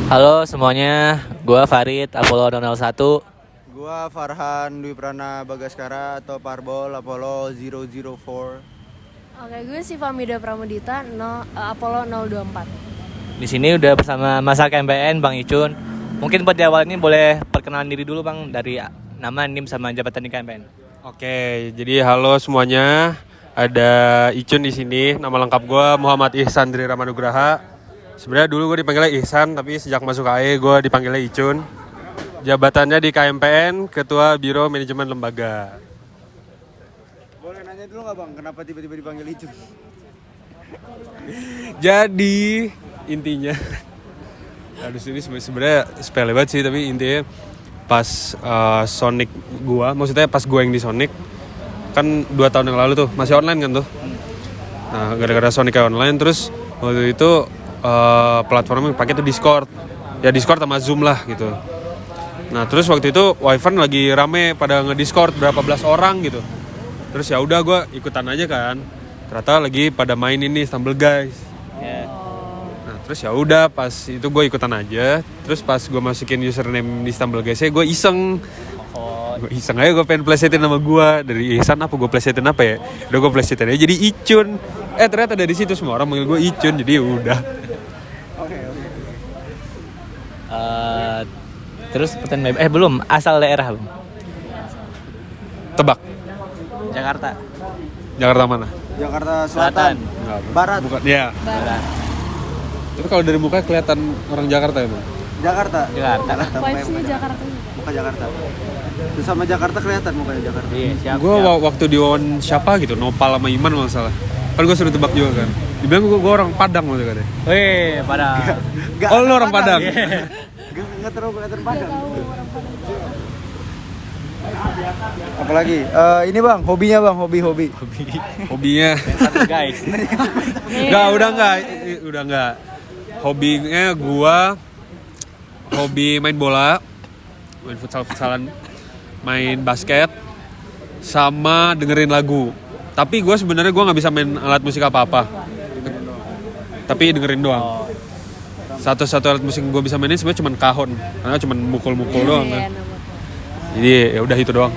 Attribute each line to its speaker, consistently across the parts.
Speaker 1: Halo semuanya, gua Farid Apollo 001.
Speaker 2: Gua Farhan Dwi Prana Bagaskara atau Parbol Apollo 004.
Speaker 3: Oke, gue Siva Mida Pramudita, Apollo 024.
Speaker 1: Di sini udah bersama masa KMPN Bang Icun. Mungkin buat di awal ini boleh perkenalan diri dulu Bang dari nama, NIM sama jabatan di KMPN.
Speaker 4: Oke, jadi halo semuanya. Ada Icun di sini. Nama lengkap gue Muhammad Ihsan Dri Ramanugraha. Sebenarnya dulu gue dipanggilnya Ihsan, tapi sejak masuk AE gue dipanggilnya Icun. Jabatannya di KMPN, Ketua Biro Manajemen Lembaga.
Speaker 2: Boleh nanya dulu nggak Bang, kenapa tiba-tiba dipanggil Icun?
Speaker 4: Jadi intinya, aduh ini sebenarnya sepele banget sih, tapi intinya pas Sonic gue, maksudnya pas gue yang di Sonic, kan 2 tahun yang lalu tuh masih online kan tuh. Nah gara-gara Sonic online terus waktu itu platformnya pakai tuh Discord. Ya Discord sama Zoom lah gitu. Nah terus waktu itu Wyvern lagi rame pada nge-Discord berapa belas orang gitu. Terus ya udah gue ikutan aja kan. Ternyata lagi pada main ini Stumble Guys. Nah terus ya udah pas itu gue ikutan aja. Terus pas gue masukin username di Stumble Guys-nya gue iseng. Gue iseng aja gue pengen plesetin nama gue. Dari Ihsan apa gue plesetin apa ya. Udah gue plesetin aja jadi Icun. Ternyata dari situ semua orang manggil gue Icun. Jadi udah.
Speaker 2: Oke.
Speaker 1: Terus pertanyaan belum, asal daerah Bang?
Speaker 4: Tebak.
Speaker 1: Jakarta.
Speaker 4: Jakarta mana?
Speaker 2: Jakarta Selatan.
Speaker 4: Enggak,
Speaker 2: Barat.
Speaker 4: Bukan. Ya.
Speaker 3: Barat.
Speaker 4: Tapi kalau dari muka kelihatan orang Jakarta ya, Bang?
Speaker 2: Jakarta.
Speaker 1: Jakarta.
Speaker 3: Vibes-nya Jakarta juga.
Speaker 2: Muka Jakarta. Terus sama Jakarta kelihatan mukanya Jakarta.
Speaker 1: Iya, siap.
Speaker 4: Gue waktu di siapa gitu, Nopal sama Iman kalau salah. Kan gue suruh tebak juga kan. Dibilang gue orang Padang maksudnya kan.
Speaker 1: Wih, pada.
Speaker 4: Oh, lu orang Padang.
Speaker 2: Gak terlalu kelihatan Padang. Apalagi? Ini Bang, hobinya Bang, hobi.
Speaker 4: Hobinya.
Speaker 1: Guys.
Speaker 4: Enggak, udah enggak. Hobinya gua hobi main bola, main futsalan, main basket, sama dengerin lagu. Tapi gue sebenarnya nggak bisa main alat musik apa-apa. Tapi dengerin doang. Satu-satu alat musik gue bisa mainin sebenarnya cuma kahon, karena cuma mukul-mukul doang kan. Jadi ya udah itu doang.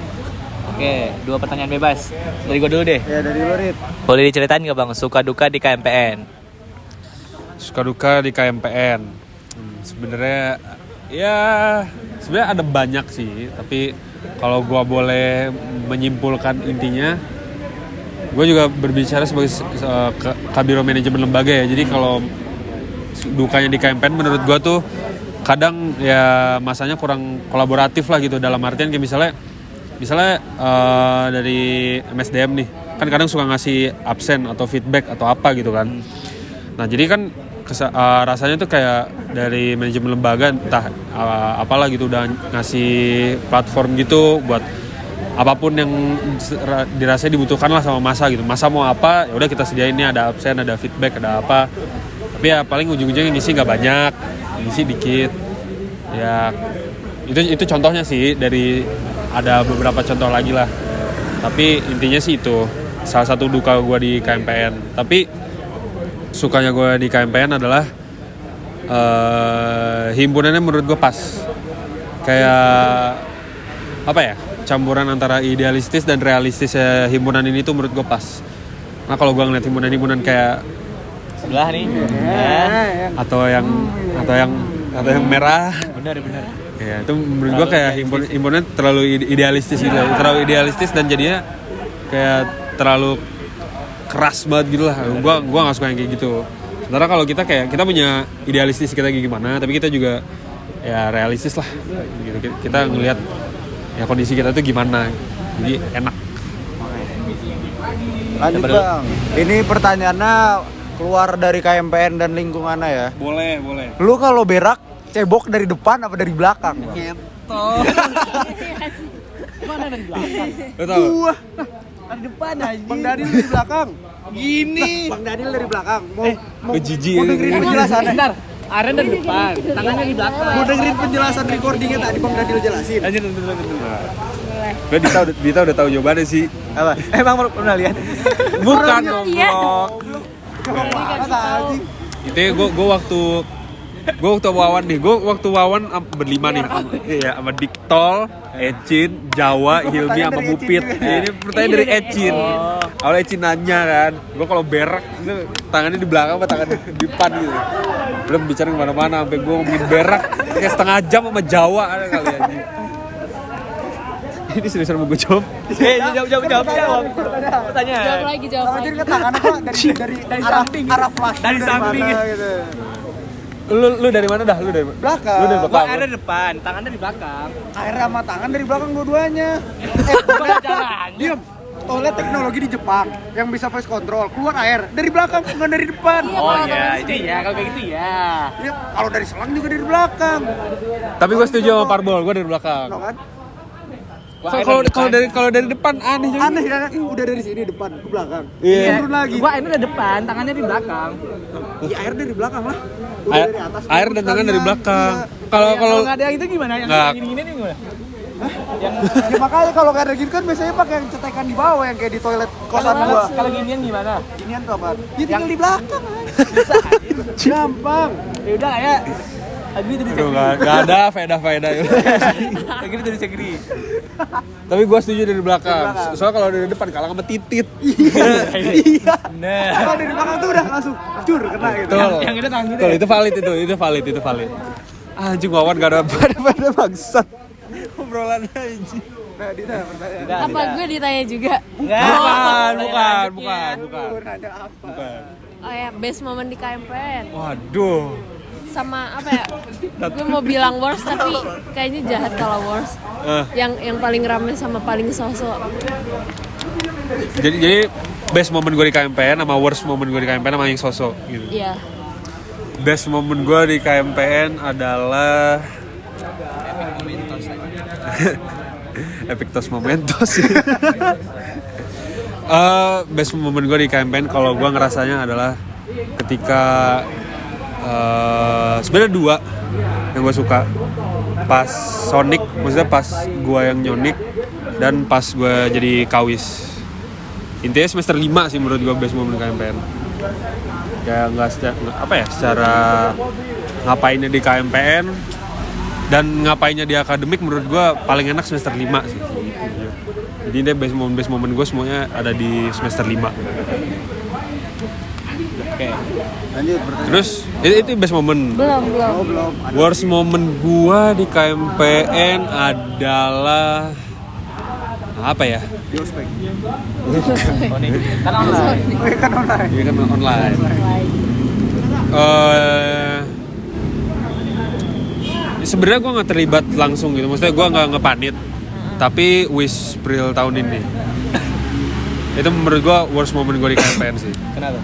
Speaker 1: Oke, 2 pertanyaan bebas. Dari gue dulu deh.
Speaker 2: Ya dari Barit.
Speaker 1: Boleh diceritain nggak Bang, suka duka di KMPN?
Speaker 4: Suka duka di KMPN. Sebenarnya ada banyak sih, tapi kalau gue boleh menyimpulkan intinya, gue juga berbicara sebagai kabiro manajemen lembaga ya. Jadi kalau dukanya di KMPN menurut gue tuh kadang ya masanya kurang kolaboratif lah gitu, dalam artian kayak misalnya dari MSDM nih kan kadang suka ngasih absen atau feedback atau apa gitu kan. Nah jadi kan rasanya tuh kayak dari manajemen lembaga entah apalah gitu udah ngasih platform gitu buat apapun yang dirasa dibutuhkan lah sama masa gitu. Masa mau apa ya udah kita sediain, ini ada absen, ada feedback, ada apa. Tapi ya paling ujung-ujungnya ngisi nggak banyak, ngisi dikit. Ya itu contohnya sih, dari ada beberapa contoh lagi lah. Tapi intinya sih itu salah satu duka gue di KMPN. Tapi sukanya gue di KMPN adalah himpunannya menurut gue pas. Kayak apa ya, campuran antara idealistis dan realistis himpunan ini tuh menurut gue pas. Nah kalau gue ngeliat himpunan kayak
Speaker 1: Sebelah nih.
Speaker 4: atau yang merah,
Speaker 1: Benar.
Speaker 4: ya itu menurut gue kayak himpunan terlalu idealistis gitu, terlalu idealistis dan jadinya kayak terlalu keras banget gitu lah. Gue nggak suka yang kayak gitu. Sementara kalau kita punya idealistis kita kayak gimana, tapi kita juga ya realistis lah gitu. Kita ngelihat ya kondisi kita tuh gimana, jadi enak.
Speaker 2: Lanjut Bang. Ini pertanyaannya keluar dari KMPN dan lingkungannya ya.
Speaker 4: Boleh.
Speaker 2: Lu kalau berak cebok dari depan apa dari belakang Bang?
Speaker 3: Mana dari belakang?
Speaker 4: Lo tau?
Speaker 2: Dari depan aja. Bang Daniel dari belakang. Gini. Bang Daniel dari belakang. Mau
Speaker 4: jijik
Speaker 2: mau dengerin penjelasannya.
Speaker 3: Bentar, Aren dari depan, tangannya di belakang.
Speaker 2: Mau dengerin penjelasan recordingnya tadi Bang Daniel jelasin.
Speaker 4: Lanjut. Dita udah tahu jawabannya sih.
Speaker 2: Apa? Emang pernah lihat?
Speaker 4: Bukan
Speaker 3: Iya.
Speaker 4: goblok.
Speaker 2: Banget anjing.
Speaker 4: Itu gue waktu Gue waktu Wawan berlima nih. Sama Diktol, Ecin, Jawa, Hilmi sama Mupit. Ini pertanyaan dari Ecin. Awalnya Ecin nanya kan, gue kalau berak itu tangannya di belakang apa tangan di depan gitu. Belum bicara kemana-mana sampai gue ngomongin berak kayak setengah jam sama Jawa ada kali aja. Ini seriusan mau gue jawab?
Speaker 1: Jawab. Pertanyaan.
Speaker 3: Jawab lagi.
Speaker 2: Jadi ke tangan apa dari arah flash
Speaker 1: Dari samping
Speaker 2: gitu.
Speaker 4: Lu dari mana dah? Lu dari
Speaker 2: Belakang.
Speaker 4: Lu dari
Speaker 1: Gua
Speaker 4: belakang.
Speaker 1: airnya depan, tangan dari belakang.
Speaker 2: Air sama tangan dari belakang dua-duanya.
Speaker 1: Caranya.
Speaker 2: Diam. Toilet teknologi di Jepang yang bisa voice control, keluar air dari belakang bukan dari depan.
Speaker 1: Oh iya, itu ya kalau kayak gitu ya.
Speaker 2: Ya, kalau dari selang juga dari belakang.
Speaker 4: Tapi gue setuju sama Parbol, gue dari belakang.
Speaker 2: No kan?
Speaker 4: Kalau dari depan aneh juga.
Speaker 2: Aneh kan? Udah dari sini depan ke belakang.
Speaker 4: Iya.
Speaker 2: Turun lagi.
Speaker 1: Gua airnya dari depan, tangannya di belakang.
Speaker 2: Iya, air dari belakang lah. Udah dari atas.
Speaker 4: Air dan tangan dari belakang. Kalau
Speaker 1: Kalau nggak ada yang itu gimana? Yang
Speaker 4: Nggak.
Speaker 1: gini-gini nih gimana?
Speaker 2: Ya makanya kalau kayak gitu kan biasanya pakai yang cetekan di bawah yang kayak di toilet kosan gua.
Speaker 1: Kalau ginian gimana?
Speaker 2: Ginian tuh apa? Ya tinggal di belakang aja. Gampang.
Speaker 1: Ya udah lah ya. Agri tadi
Speaker 4: Aduh, gak ada faedah-faedah.
Speaker 1: Agri tadi segeri.
Speaker 4: Tapi gue setuju dari belakang. Soalnya kalau dari depan kalah sama titit.
Speaker 2: Iya.
Speaker 1: Nah.
Speaker 2: Kalau dari belakang tuh udah langsung cur kena gitu.
Speaker 4: Betul.
Speaker 1: Yang itu tangan gitu
Speaker 4: Betul,
Speaker 1: ya?
Speaker 4: itu valid. Anjing Wawan gak ada pada bangsat. Obrolan anjing.
Speaker 2: Nah, Dita pertanyaan.
Speaker 3: Apa gue ditanya juga?
Speaker 1: Enggak.
Speaker 4: Bukan.
Speaker 2: Lu nanya apa?
Speaker 3: Oh ya, best moment di KMPN.
Speaker 4: Waduh.
Speaker 3: Sama apa ya? Gue mau bilang worst tapi kayaknya jahat kalau worst. Yang paling rame sama paling sosok.
Speaker 4: Jadi best moment gue di KMPN sama worst moment gue di KMPN sama yang sosok gitu.
Speaker 3: Iya.
Speaker 4: Best moment gue di KMPN adalah Epictos Momentos sih. Best moment gue di KMPN kalau gue ngerasanya adalah ketika sebenarnya dua yang gue suka, pas Sonic, maksudnya pas gue yang nyonik dan pas gue jadi kawis. Intinya semester 5 sih menurut gue best moment KMPN. Kayak nggak secara ngapainnya di KMPN dan ngapainnya di akademik menurut gue paling enak semester 5 sih. Jadi ini best moment gue semuanya ada di semester 5.
Speaker 1: Oke.
Speaker 2: Lanjut pertanyaan.
Speaker 4: Terus itu best moment.
Speaker 3: Belum.
Speaker 2: Belum.
Speaker 4: Worst moment gue di KMPN adalah apa ya?
Speaker 2: Di ospek.
Speaker 1: Kan online.
Speaker 2: Oh, kan online.
Speaker 4: Ini kan online. Sebenarnya gue nggak terlibat langsung gitu, maksudnya gue nggak ngepanit, tapi wish April tahun ini itu menurut gue worst moment gue di KMPN sih.
Speaker 1: Kenapa?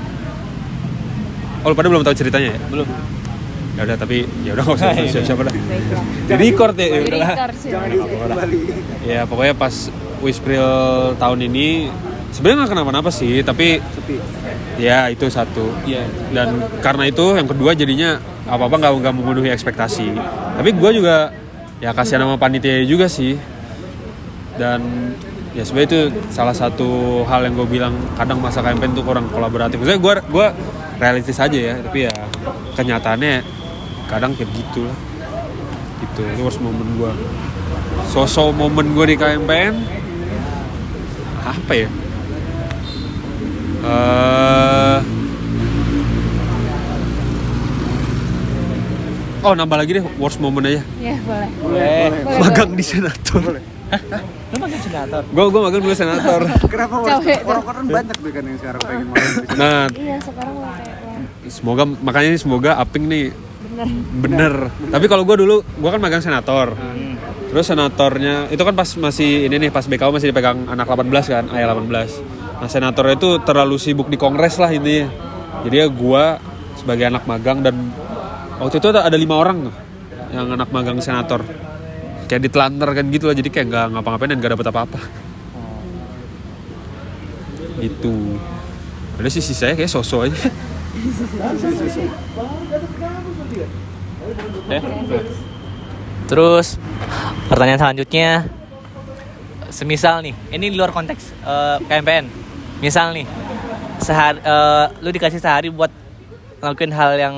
Speaker 4: Oh, lu pada belum tahu ceritanya ya?
Speaker 1: Belum.
Speaker 4: Ya udah, tapi ya udah nggak usah siapa dah. Di record ya,
Speaker 3: Di
Speaker 4: udahlah.
Speaker 3: record sih.
Speaker 2: Jangan diulang kembali.
Speaker 4: Ya pokoknya pas wish April tahun ini sebenarnya nggak kenapa-napa sih, tapi
Speaker 2: Sepi.
Speaker 4: ya itu satu.
Speaker 1: Iya.
Speaker 4: Dan karena itu yang kedua jadinya apa-apa nggak memenuhi ekspektasi. Tapi gue juga ya kasihan sama panitia juga sih. Dan ya sebenarnya itu salah satu hal yang gue bilang kadang masa KMPN tuh kurang kolaboratif. Maksudnya gue realistis aja ya, tapi ya kenyataannya kadang kayak gitu lah. Gitu, itu worst moment gue. Sosok momen gue di KMPN apa ya? Oh, nambah lagi deh worst moment aja.
Speaker 3: Ya, boleh.
Speaker 1: Boleh.
Speaker 4: Magang di senator.
Speaker 1: Lu makan senator.
Speaker 4: Gue magang dulu senator.
Speaker 2: Kenapa
Speaker 3: Capek.
Speaker 2: orang-orang banyak deh kan yang sekarang pengen main.
Speaker 4: Nah,
Speaker 3: Iya, sekarang mau kayak wah,
Speaker 4: semoga Aping nih
Speaker 3: bener.
Speaker 4: bener. Tapi kalau gue dulu, gue kan magang senator. Terus senatornya itu kan pas masih ini nih, pas BKU masih dipegang anak 18 kan, ayah 18. Nah, senatornya itu terlalu sibuk di kongres lah intinya. Jadi ya gue sebagai anak magang, dan waktu itu ada 5 orang tuh yang anak magang senator. Kayak ditelantar kan gitu lah, jadi kayak nggak ngapa-ngapain dan nggak dapet apa-apa. Gitu. Ada sih sisanya kayak sosok aja.
Speaker 1: Terus pertanyaan selanjutnya, semisal nih, ini di luar konteks KMPN. Misal nih, lu dikasih sehari buat ngelakuin hal yang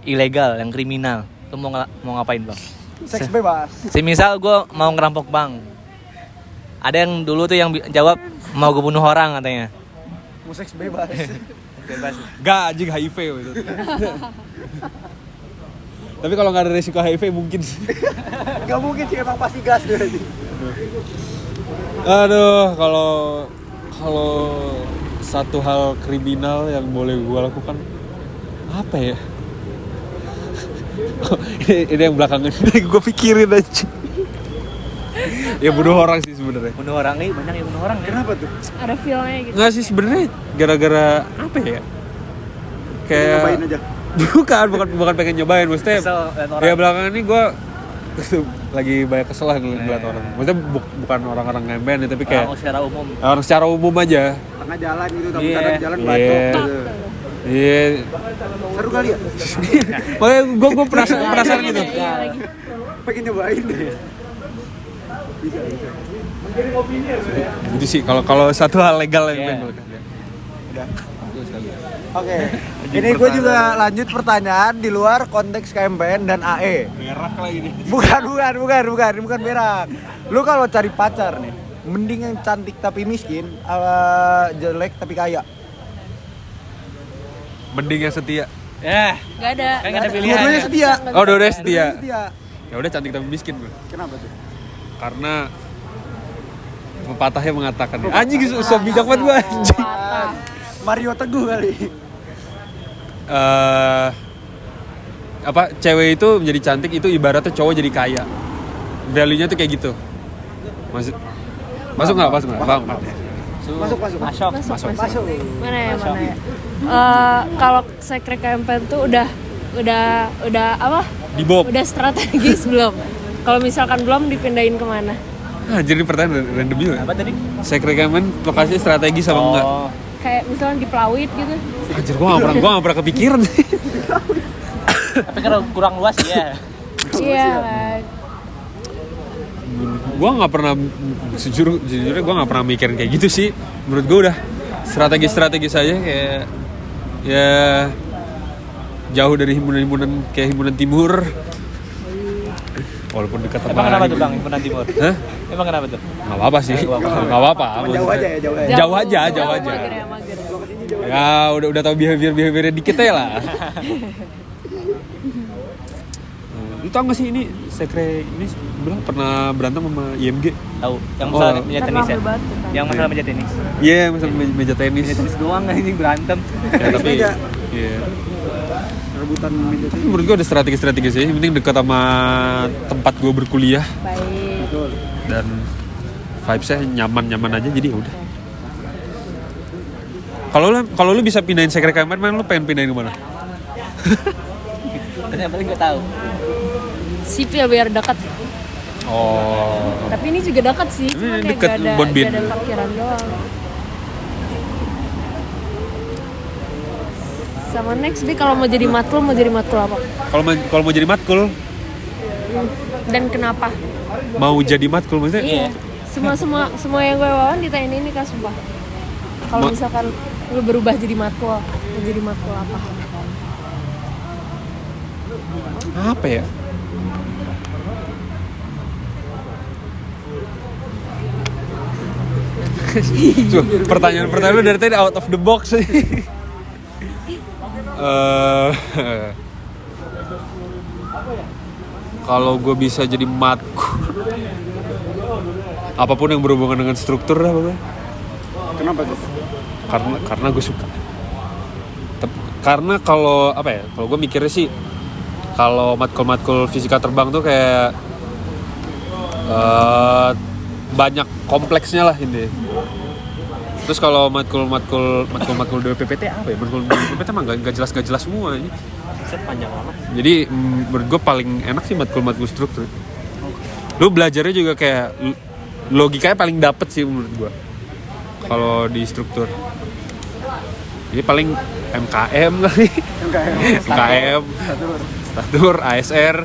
Speaker 1: ilegal, yang kriminal. Lu mau ngapain bang?
Speaker 2: Seks bebas.
Speaker 1: Semisal gue mau ngerampok bank. Ada yang dulu tuh yang jawab mau gue bunuh orang katanya.
Speaker 2: Mau seks bebas.
Speaker 1: Bebas.
Speaker 4: Gak anjing HIV itu. Tapi kalau nggak ada resiko HIV mungkin sih.
Speaker 2: Gak mungkin sih, emang pasti gas deh.
Speaker 4: Aduh, kalau satu hal kriminal yang boleh gue lakukan apa ya? Ini yang belakangan gue pikirin aja. Ya bunuh orang sih sebenarnya.
Speaker 1: Bunuh orang nih banyak yang bunuh orang.
Speaker 2: Kenapa tuh?
Speaker 3: Ada feelnya gitu.
Speaker 4: Nggak sih sebenarnya gara-gara apa ya? Kayak
Speaker 2: Nyobain aja.
Speaker 4: bukan pengen nyobain, maksudnya.
Speaker 1: Kesel liat orang.
Speaker 4: Ya belakangan ini gue lagi banyak kesel lah ngeliat orang. Maksudnya bukan orang-orang ngemben ya, tapi kayak
Speaker 1: Orang secara umum.
Speaker 4: orang secara umum aja.
Speaker 2: Tengah jalan gitu, tapi
Speaker 1: Iya.
Speaker 2: kadang jalan batuk gitu.
Speaker 4: Iya.
Speaker 2: Seru kali ya?
Speaker 4: Makanya gue penasaran gitu.
Speaker 3: Iya lagi.
Speaker 2: Pengen nyobain deh. Bisa.
Speaker 4: Gitu sih kalau satu hal legal yang pengen gue lakukan.
Speaker 2: Udah. Oke. Ini gue juga lanjut pertanyaan di luar konteks KMPN dan AE.
Speaker 4: Berak lagi nih.
Speaker 2: Bukan berak. Lu kalau cari pacar nih, mending yang cantik tapi miskin, jelek tapi kaya.
Speaker 4: Mending yang setia.
Speaker 1: Ya,
Speaker 3: Gak ada.
Speaker 1: kan nggak ada pilihan.
Speaker 2: Dua-duanya
Speaker 1: ya.
Speaker 2: setia.
Speaker 4: Oh, dua-duanya setia.
Speaker 2: Setia.
Speaker 4: Ya udah cantik tapi miskin gue.
Speaker 2: Kenapa tuh?
Speaker 4: Karena pepatahnya mengatakan anjing so bijak banget gue anjing.
Speaker 2: Mario Teguh kali.
Speaker 4: Apa cewek itu menjadi cantik itu ibaratnya cowok jadi kaya. Value-nya tuh kayak gitu. Masuk nggak? Bang.
Speaker 2: Masuk.
Speaker 3: Masuk. Mana ya? Kalau sekre KMPN tuh udah apa?
Speaker 4: Di Bob.
Speaker 3: Udah strategis belum? Kalau misalkan belum dipindahin kemana?
Speaker 4: Jadi pertanyaan random juga.
Speaker 1: Apa tadi?
Speaker 4: Sekregamen lokasi strategi sama enggak?
Speaker 3: Kayak misalnya di Pelawit gitu.
Speaker 4: Anjir gua enggak pernah kepikiran.
Speaker 1: Tapi karena kurang luas ya.
Speaker 3: Iya kan.
Speaker 4: Gua nggak pernah jujurnya gua nggak pernah mikirin kayak gitu sih. Menurut gua udah strategi saja kayak ya jauh dari himpunan kayak himpunan timur. Walaupun dekat sama
Speaker 1: Emang kenapa tuh bang, himpunan timur?
Speaker 4: Hah?
Speaker 1: Emang kenapa tuh?
Speaker 4: Nggak apa-apa sih. Nggak apa-apa.
Speaker 2: Jauh aja ya, jauh aja.
Speaker 4: Jauh aja.
Speaker 3: Mager.
Speaker 4: Ya udah tahu behavior dikit aja lah. Lu tau gak sih ini sekre ini bilang pernah berantem sama IMG?
Speaker 1: Tahu. Yang masalah meja tenis ya.
Speaker 3: Batu, kan?
Speaker 1: Yang masalah meja tenis.
Speaker 4: Iya, masalah meja tenis.
Speaker 1: Meja tenis doang kan ini berantem.
Speaker 4: Ya, tapi
Speaker 2: Meja.
Speaker 4: iya.
Speaker 2: Rebutan meja
Speaker 4: Tapi menurut gue ada strategi sih. Yang penting dekat sama tempat gue berkuliah
Speaker 3: Baik.
Speaker 4: dan vibes-nya nyaman aja jadi ya udah. Kalau lu bisa pindahin sekre kamar, lu pengen pindahin kemana?
Speaker 1: Yang paling gue tahu.
Speaker 3: Sipil biar dekat.
Speaker 4: Oh.
Speaker 3: Tapi ini juga dekat sih.
Speaker 4: Ini
Speaker 3: Cuma kayak
Speaker 4: deket Bonbin.
Speaker 3: gak ada parkiran doang. Sama next deh kalau mau jadi matkul apa?
Speaker 4: Kalau mau jadi matkul,
Speaker 3: Dan kenapa?
Speaker 4: mau jadi matkul maksudnya?
Speaker 3: Iya. Semua yang gue wawan ditanyain ini Kak sumpah. Kalau misalkan lu berubah jadi matkul, mau jadi matkul apa?
Speaker 4: Apa ya? Tuh, pertanyaan lu dari tadi out of the box sih. Kalau gue bisa jadi matkul, apapun yang berhubungan dengan struktur lah pokoknya.
Speaker 2: Kenapa tuh?
Speaker 4: Karena gue suka. Karena kalau apa ya? Kalau gue mikirnya sih, kalau matkul fisika terbang tuh kayak banyak kompleksnya lah ini. Terus kalau matkul DPPT apa ya? Matkul DPPT mah nggak jelas semua ini.
Speaker 1: Set panjang lama.
Speaker 4: Jadi menurut gue paling enak sih matkul struktur. Lu belajarnya juga kayak logikanya paling dapet sih menurut gue. Kalau di struktur. Jadi paling MKM kali. MKM. Statur, ASR,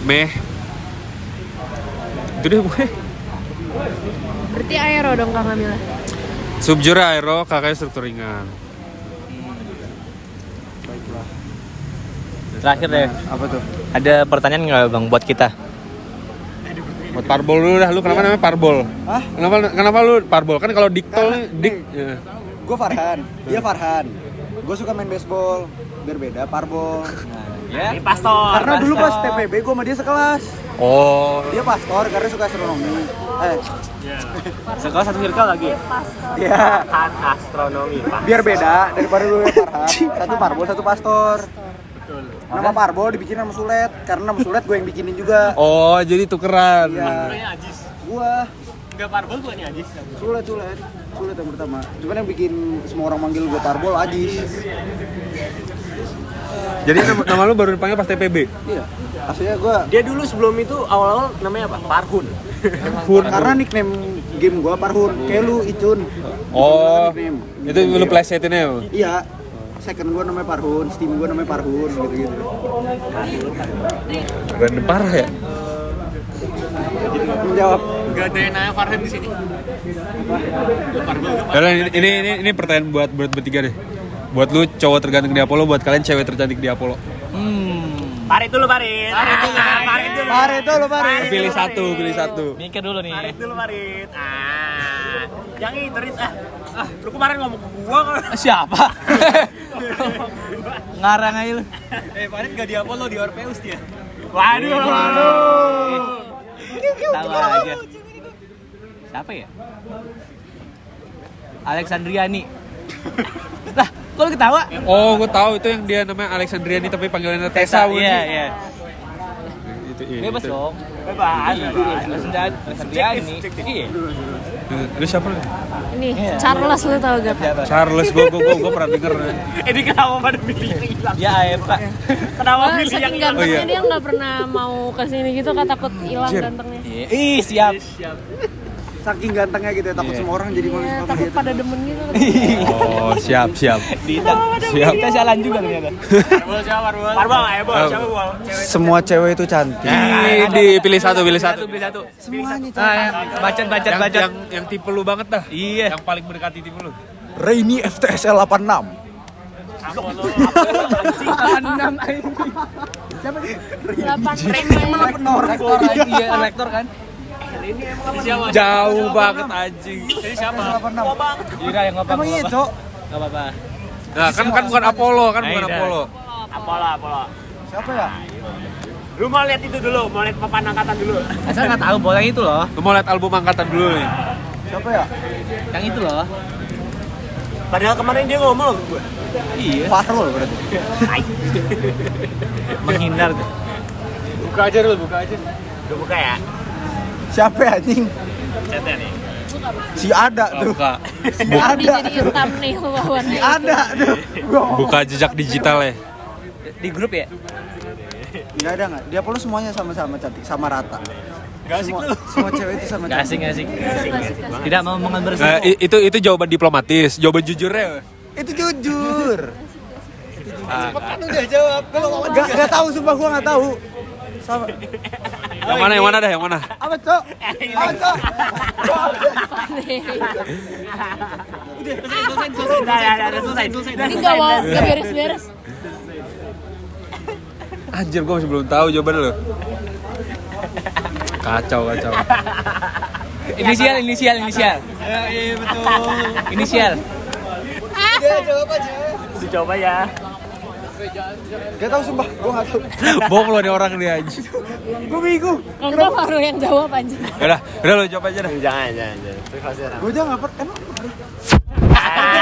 Speaker 4: MEH. Itu deh gue.
Speaker 3: Berarti aero dong Kak Kamila.
Speaker 4: Subjura aero, kakaknya struktur ringan.
Speaker 1: Terakhir deh.
Speaker 2: Apa tuh?
Speaker 1: Ada pertanyaan nggak bang buat kita?
Speaker 4: Buat Parbol dulu dah, lu kenapa namanya Parbol?
Speaker 2: Hah?
Speaker 4: Kenapa lu Parbol? Kan kalau Diktol nih, Dik. Ya.
Speaker 2: Gue Farhan, dia Farhan. Gue suka main baseball, biar beda Parbol.
Speaker 1: Ya.
Speaker 2: Karena dulu pas TPB gue sama dia sekelas.
Speaker 4: Oh,
Speaker 2: Dia pastor karena suka astronomi.
Speaker 1: Sekolah satu circle lagi.
Speaker 2: Iya.
Speaker 1: Kan astronomi pak.
Speaker 2: Biar beda daripada dulu ya Farhan. Satu Parbol, satu pastor. Nama Parbol dibikin sama Sulet, karena nama Sulet gue yang bikinin juga.
Speaker 4: oh jadi tukeran.
Speaker 2: Iya. Gua
Speaker 1: Enggak Parbol bukan ya Ajis.
Speaker 2: Sulet yang pertama. Cuman yang bikin semua orang manggil gue Parbol Ajis.
Speaker 4: Jadi nama lu baru dipanggil pas TPB.
Speaker 2: Iya. Aslinya gue
Speaker 1: Dia dulu sebelum itu awal-awal namanya apa? Parhun.
Speaker 2: karena nickname game gue Parhun. Kayak lu Icun.
Speaker 4: Oh,
Speaker 2: Nickname.
Speaker 4: itu lu plesetinnya.
Speaker 2: Iya. Second gue namanya Parhun, Steam gue namanya Parhun gitu-gitu.
Speaker 4: Random parah ya.
Speaker 2: Menjawab.
Speaker 1: Gak ada yang nanya Farhan di sini.
Speaker 4: Yaudah, ini pertanyaan buat bertiga deh. Buat lu cowok terganteng di Apollo, buat kalian cewek tercantik di Apollo.
Speaker 1: Parit dulu Parit.
Speaker 2: Pare dulu pare.
Speaker 4: Pilih satu.
Speaker 1: Mikir dulu nih.
Speaker 5: Parit dulu Parit. Yang itu Rit. Lu kemarin ngomong ke gua kan.
Speaker 1: Siapa? Ngarang aja lu.
Speaker 5: Parit gak di Apollo, di Orpheus dia.
Speaker 1: Waduh. Tahu aja. Siapa ya? Alexandriani. Lah, kok lu ketawa?
Speaker 4: Oh, gue tahu itu yang dia namanya Alexandriani tapi panggilannya Tessa.
Speaker 1: Iya.
Speaker 4: Itu iya.
Speaker 1: Bebas
Speaker 4: itu.
Speaker 1: dong.
Speaker 5: Bebas.
Speaker 1: Alexandriani. Iya.
Speaker 4: Lu siapa lu?
Speaker 3: Ini Charles lu tau gak kan?
Speaker 4: Charles, gue pernah denger.
Speaker 5: Ini kenapa pada milih yang hilang?
Speaker 1: Ya AFK.
Speaker 5: Kenapa
Speaker 3: Wah,
Speaker 5: milih yang
Speaker 3: saking
Speaker 5: hilang?
Speaker 3: gantengnya
Speaker 4: Oh, iya.
Speaker 3: dia nggak pernah mau kesini gitu kan takut hilang gantengnya.
Speaker 1: Ih, siap.
Speaker 2: Saking gantengnya gitu ya, takut semua orang jadi manusia
Speaker 3: Iya,
Speaker 2: sama
Speaker 3: takut
Speaker 2: dia.
Speaker 3: pada demen gitu.
Speaker 4: Oh, siap.
Speaker 1: Dita.
Speaker 4: Siap.
Speaker 1: Kita jalan juga ternyata.
Speaker 5: Parbol, ayo Bol, siapa Bol?
Speaker 2: Semua cewek itu cantik.
Speaker 4: Ini pilih satu.
Speaker 1: Pilih satu.
Speaker 2: Semuanya
Speaker 1: Bacot.
Speaker 4: Yang tipe lu banget dah.
Speaker 1: Iya.
Speaker 4: Yang paling mendekati tipe lu.
Speaker 2: Rainy FTSL 86.
Speaker 1: Rektor iya, rektor kan.
Speaker 4: Jauh banget anjing.
Speaker 5: Ini siapa?
Speaker 2: 86.
Speaker 1: Iya, yang apa?
Speaker 2: Emang iya, Cok?
Speaker 1: Enggak apa-apa.
Speaker 4: Nah, kan bukan Apollo, bukan
Speaker 1: Iya.
Speaker 4: Apollo.
Speaker 5: Apollo.
Speaker 2: Siapa ya?
Speaker 5: Lu mau lihat itu dulu, mau lihat papan angkatan dulu.
Speaker 1: Asal enggak tahu bola yang itu loh.
Speaker 4: Lu mau lihat album angkatan dulu nih.
Speaker 2: Siapa ya?
Speaker 1: Yang itu loh.
Speaker 5: Padahal kemarin dia ngomong ke gua.
Speaker 1: Iya.
Speaker 2: Fahrul berarti.
Speaker 1: Menghindar tuh.
Speaker 5: Buka aja. Udah buka ya?
Speaker 2: Siapa ya, anjing?
Speaker 5: Chatnya nih.
Speaker 2: Si ada tuh.
Speaker 4: Buka.
Speaker 2: Si ada.
Speaker 3: Dijadiin thumbnail lawannya.
Speaker 2: Ada tuh.
Speaker 4: Buka jejak digital ya.
Speaker 1: Di grup ya?
Speaker 2: Enggak ada enggak? Dia perlu semuanya sama-sama cantik, sama rata.
Speaker 5: Gak asik lu.
Speaker 2: Semua cewek itu sama
Speaker 1: Enggak
Speaker 2: cantik.
Speaker 1: asik. Tidak mau mengambil
Speaker 4: Nah,
Speaker 1: resiko.
Speaker 4: itu jawaban diplomatis, jawaban jujurnya.
Speaker 2: Itu jujur.
Speaker 5: Udah jawab.
Speaker 2: Enggak tahu, sumpah gua enggak tahu. Sama.
Speaker 4: Yang mana dah, yang mana?
Speaker 2: Apa, Cok? Apa, Cok?
Speaker 5: Selesai.
Speaker 3: Ini nggak beres-beres.
Speaker 4: Anjir, gue masih belum tahu jawaban lu. Kacau.
Speaker 1: Inisial.
Speaker 5: Iya betul.
Speaker 1: Inisial.
Speaker 5: Dicoba ya.
Speaker 2: Enggak tahu sumpah, gua enggak tahu.
Speaker 4: Bohong lo nih orang nih anjir.
Speaker 2: Gua bingung.
Speaker 3: Enggak baru yang jawab anjing.
Speaker 4: Udah lo jawab aja dah.
Speaker 5: Jangan. Privasi orang.
Speaker 2: Gua aja enggak pernah.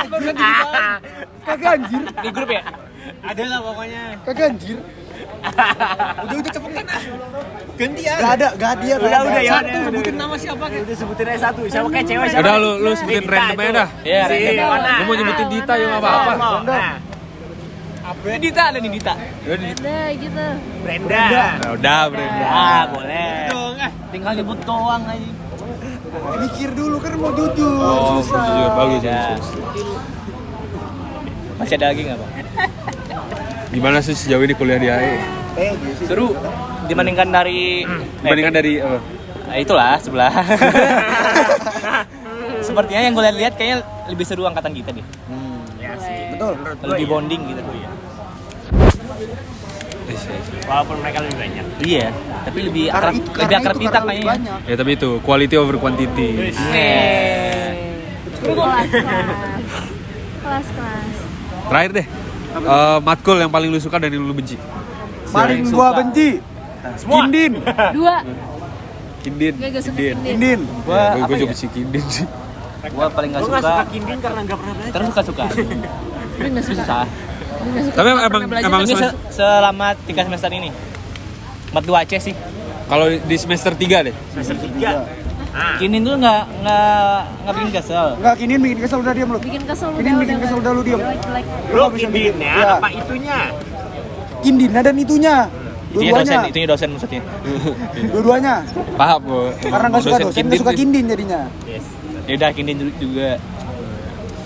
Speaker 2: Emang kagak anjir.
Speaker 1: Di grup ya?
Speaker 5: Ada lah pokoknya.
Speaker 2: Kagak anjir.
Speaker 5: Udah cepetan ah. Gantian.
Speaker 2: Enggak ada dia.
Speaker 5: Udah ya.
Speaker 1: Satu sebutin nama siapa kan?
Speaker 5: Udah sebutin aja satu. Siapa kayak cewek siapa?
Speaker 4: Udah lu sebutin random aja dah.
Speaker 1: Iya,
Speaker 5: Si
Speaker 1: random.
Speaker 5: mana?
Speaker 4: Lu mau nyebutin Dita ya enggak apa-apa.
Speaker 5: Nah,
Speaker 1: Ini Dita ada nih Dita.
Speaker 3: Udah gitu.
Speaker 5: Brenda.
Speaker 4: Nah, udah, Brenda.
Speaker 1: Ah, boleh. Tinggal nyebut doang aja.
Speaker 2: Mikir dulu kan mau jujur.
Speaker 4: Oh,
Speaker 2: Susah.
Speaker 4: jujur bagus.
Speaker 1: Ya. Masih ada lagi nggak bang?
Speaker 4: Gimana sih sejauh ini kuliah di AE?
Speaker 2: Gitu.
Speaker 1: Seru. Dibandingkan dari
Speaker 4: Dibandingkan dari apa?
Speaker 1: Nah, itulah sebelah. Sepertinya yang gue lihat kayaknya lebih seru angkatan kita deh.
Speaker 2: Betul.
Speaker 1: Lebih bonding gitu.
Speaker 5: Walaupun mereka lebih banyak.
Speaker 1: Iya, tapi lebih
Speaker 2: Karena
Speaker 1: akrab,
Speaker 2: itu-
Speaker 1: lebih
Speaker 2: karena
Speaker 1: akrab
Speaker 2: itu,
Speaker 1: kita
Speaker 2: karena lebih
Speaker 1: kayaknya.
Speaker 2: banyak.
Speaker 4: Ya tapi itu quality over quantity.
Speaker 3: Kelas.
Speaker 4: Terakhir deh. Matkul yang paling lu suka dan yang lu benci.
Speaker 2: Paling
Speaker 1: Suka.
Speaker 2: gua benci Kindin.
Speaker 3: 2.
Speaker 4: Kindin.
Speaker 3: Gue gak suka
Speaker 4: Kindin.
Speaker 3: Kindin.
Speaker 2: Kindin.
Speaker 1: Gua apa
Speaker 4: Gue juga
Speaker 1: ya?
Speaker 4: benci Kindin sih.
Speaker 1: Gua paling nggak
Speaker 5: Gue nggak
Speaker 1: suka.
Speaker 5: suka Kindin karena nggak pernah belajar.
Speaker 1: Terus suka.
Speaker 3: Gue gak suka.
Speaker 1: Susah.
Speaker 3: Gue gak suka.
Speaker 4: Tapi
Speaker 3: Gak
Speaker 4: emang-
Speaker 3: pernah belajar,
Speaker 4: emang
Speaker 3: tapi
Speaker 1: Ini selama 3 semester ini. 42 C sih.
Speaker 4: Kalau di semester 3 deh.
Speaker 5: Semester 3.
Speaker 1: Kini dulu nggak bikin kesel.
Speaker 2: Enggak, Kindin bikin kesel udah diam lu.
Speaker 3: bikin kesel
Speaker 2: Kindin bikin kesel udah lu diam.
Speaker 3: Jelek.
Speaker 5: Lo
Speaker 2: bisa
Speaker 5: Kindinnya
Speaker 2: bikin. Ya.
Speaker 5: apa itunya?
Speaker 2: Kindinnya dan itunya.
Speaker 1: Itunya dosen maksudnya.
Speaker 2: Dua-duanya.
Speaker 4: Paham, Bu.
Speaker 2: Karena nggak suka dosen, nggak suka Kindin jadinya.
Speaker 5: Yes.
Speaker 1: Ya udah kini dulu juga.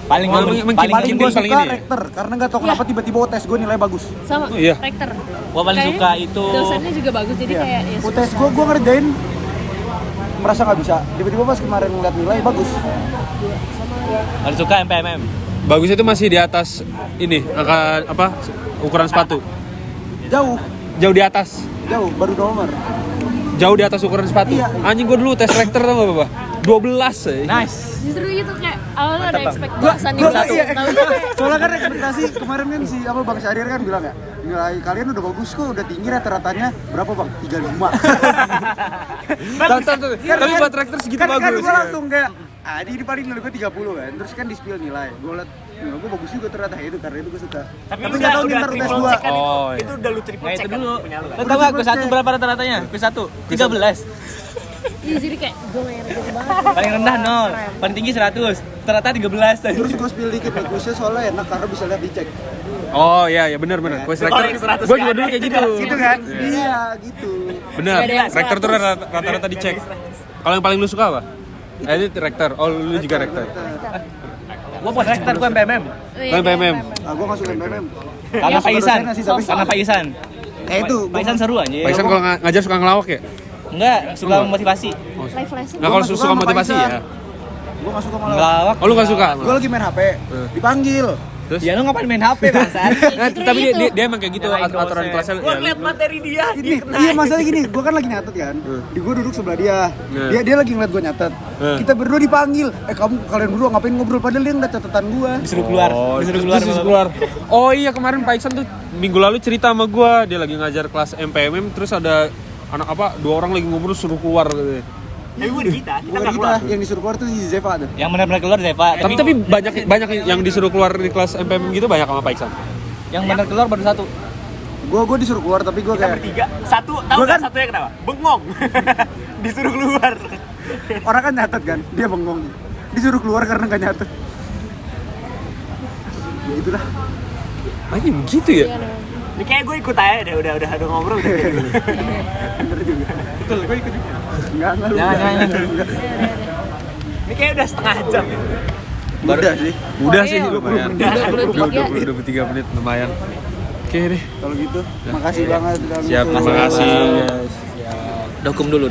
Speaker 1: Paling
Speaker 4: Oh,
Speaker 1: paling
Speaker 4: emang
Speaker 1: paling
Speaker 2: Paling
Speaker 4: Kindin
Speaker 2: gua
Speaker 4: paling
Speaker 2: suka
Speaker 4: ini ya?
Speaker 2: rektor, karena nggak tahu kenapa tiba-tiba UTS gue nilai bagus.
Speaker 3: Sama
Speaker 4: Oh, iya.
Speaker 3: rektor.
Speaker 1: Gua paling
Speaker 3: Kayaknya
Speaker 1: suka itu
Speaker 3: dosennya juga bagus, jadi
Speaker 2: Iya.
Speaker 3: kayak ya
Speaker 2: UTS gue ngerjain merasa nggak bisa. Tiba-tiba pas kemarin ngeliat nilai bagus.
Speaker 1: paling suka MPMM.
Speaker 4: Bagus itu masih di atas ini, angka apa? Ukuran sepatu.
Speaker 2: Jauh,
Speaker 4: Jauh di atas.
Speaker 2: jauh, baru nomor.
Speaker 4: Jauh di atas ukuran sepatu.
Speaker 2: Iya.
Speaker 4: Anjing gua dulu tes rektor tau gak, Bapak? 12 ya.
Speaker 1: Nice.
Speaker 3: justru itu kayak awalnya ada expect
Speaker 2: Gua,
Speaker 3: dosen
Speaker 2: gua,
Speaker 3: yang satu,
Speaker 2: iya,
Speaker 3: tahu-tahu kayak
Speaker 2: soalnya kan ekspektasi kemarin kan si apa Bang Syahrir kan bilang ya, nilai kalian udah bagus kok, udah tinggi rata-ratanya berapa Bang? 35.
Speaker 4: Tapi buat rektor segitu
Speaker 2: kan,
Speaker 4: bagus.
Speaker 2: Kan gue
Speaker 4: ya.
Speaker 2: langsung kayak, ini paling nilai gue 30 kan, terus kan di spill nilai, gue liat nilai gue bagus juga ternyata itu karena itu gue suka.
Speaker 5: Tapi
Speaker 2: Tapi
Speaker 5: lu
Speaker 2: nggak tahu
Speaker 5: udah
Speaker 2: ntar UTS
Speaker 5: triple
Speaker 2: 2.
Speaker 5: check kan
Speaker 4: Oh,
Speaker 5: itu udah lu triple
Speaker 1: Nah
Speaker 5: check
Speaker 1: itu
Speaker 5: kan
Speaker 1: dulu.
Speaker 5: punya lu kan.
Speaker 1: Lo tau gak quiz 1 berapa rata-ratanya? Quiz 1 13.
Speaker 3: iya, jadi kayak gue gitu banget.
Speaker 1: Paling rendah 0, paling tinggi 100. Ternyata 13.
Speaker 2: Terus gue spill dikit nih, kuisnya soalnya enak karena bisa lihat dicek.
Speaker 4: Oh iya ya benar. Kuis rektor.
Speaker 5: yang 100
Speaker 4: Gua juga dulu kayak gitu.
Speaker 2: Gitu kan? Iya, gitu.
Speaker 4: Benar.
Speaker 3: Nggak ada yang
Speaker 4: Rektor tuh rata-rata dicek. Kalau yang paling lu suka apa? Ini rektor. Oh, lu juga rektor.
Speaker 1: Gua buat rektor gua MPMM.
Speaker 4: Kan PMM.
Speaker 2: Nah, gue masuk MPM.
Speaker 1: Karena Pak Isan.
Speaker 2: dosennya sih, tapi
Speaker 1: Karena Pak Isan.
Speaker 2: itu,
Speaker 1: Pak Isan seru aja.
Speaker 4: Pak Isan kalau ngajar suka ngelawak ya?
Speaker 1: Enggak, suka memotivasi.
Speaker 3: Live lesson.
Speaker 4: Nah kalau
Speaker 2: nggak suka
Speaker 4: suka
Speaker 2: sama Pak
Speaker 4: motivasi
Speaker 2: Isan.
Speaker 4: ya?
Speaker 2: gue gak suka malah.
Speaker 1: Ngelawak.
Speaker 4: Oh lu gak suka?
Speaker 2: Gue lagi main HP, dipanggil.
Speaker 4: Terus?
Speaker 1: Ya lu ngapain main HP, Bangsat?
Speaker 4: Nah, tapi dia emang kayak gitu
Speaker 1: Nyalain
Speaker 4: aturan
Speaker 1: dosen.
Speaker 4: kelasnya.
Speaker 5: Gua
Speaker 4: ya,
Speaker 5: liat materi dia
Speaker 2: Ini, iya masalah gini, gue kan lagi nyatet kan. Di gue duduk sebelah dia. Dia lagi ngeliat gue nyatet. Kita berdua dipanggil. Kalian berdua ngapain ngobrol padahal dia ngeliat catatan gue.
Speaker 1: Disuruh keluar.
Speaker 4: Oh,
Speaker 1: Disuruh
Speaker 4: terus keluar. Oh iya kemarin Pak Iksan tuh minggu lalu cerita sama gua, dia lagi ngajar kelas MPMM terus ada anak apa 2 orang lagi ngobrol suruh keluar gitu.
Speaker 5: Tapi gue di kita
Speaker 2: Bukan
Speaker 5: nggak
Speaker 2: kita,
Speaker 5: keluar.
Speaker 2: yang disuruh keluar tuh si Zeva tuh.
Speaker 1: Yang benar-benar keluar Zeva.
Speaker 4: Tapi banyak yang disuruh keluar di kelas MPMM gitu banyak sama Pak Iksan.
Speaker 1: Yang benar keluar baru 1.
Speaker 2: Gue disuruh keluar tapi gue
Speaker 5: Kita
Speaker 2: kayak
Speaker 5: bertiga. Satu tahu
Speaker 2: Gua
Speaker 5: nggak
Speaker 2: kan-
Speaker 5: satunya kenapa? Bengong. Disuruh keluar.
Speaker 2: orang kan nyatet kan, dia bengong. Disuruh keluar karena gak nyatet. Ya itulah.
Speaker 4: Anjing gitu ya?
Speaker 5: Ini kayak gue ikut aja deh, udah ngobrol udah.
Speaker 2: Bener juga.
Speaker 5: Betul, gue ikut juga.
Speaker 2: Enggak lu.
Speaker 1: Jangan.
Speaker 5: Ini kayak udah setengah jam ya.
Speaker 2: Udah sih.
Speaker 4: Udah sih
Speaker 3: Iya.
Speaker 4: lumayan.
Speaker 3: Udah
Speaker 4: 23 menit lumayan. Oke deh.
Speaker 2: Kalau gitu, makasih banget.
Speaker 4: Siap, terima kasih.
Speaker 1: Dokum dulu.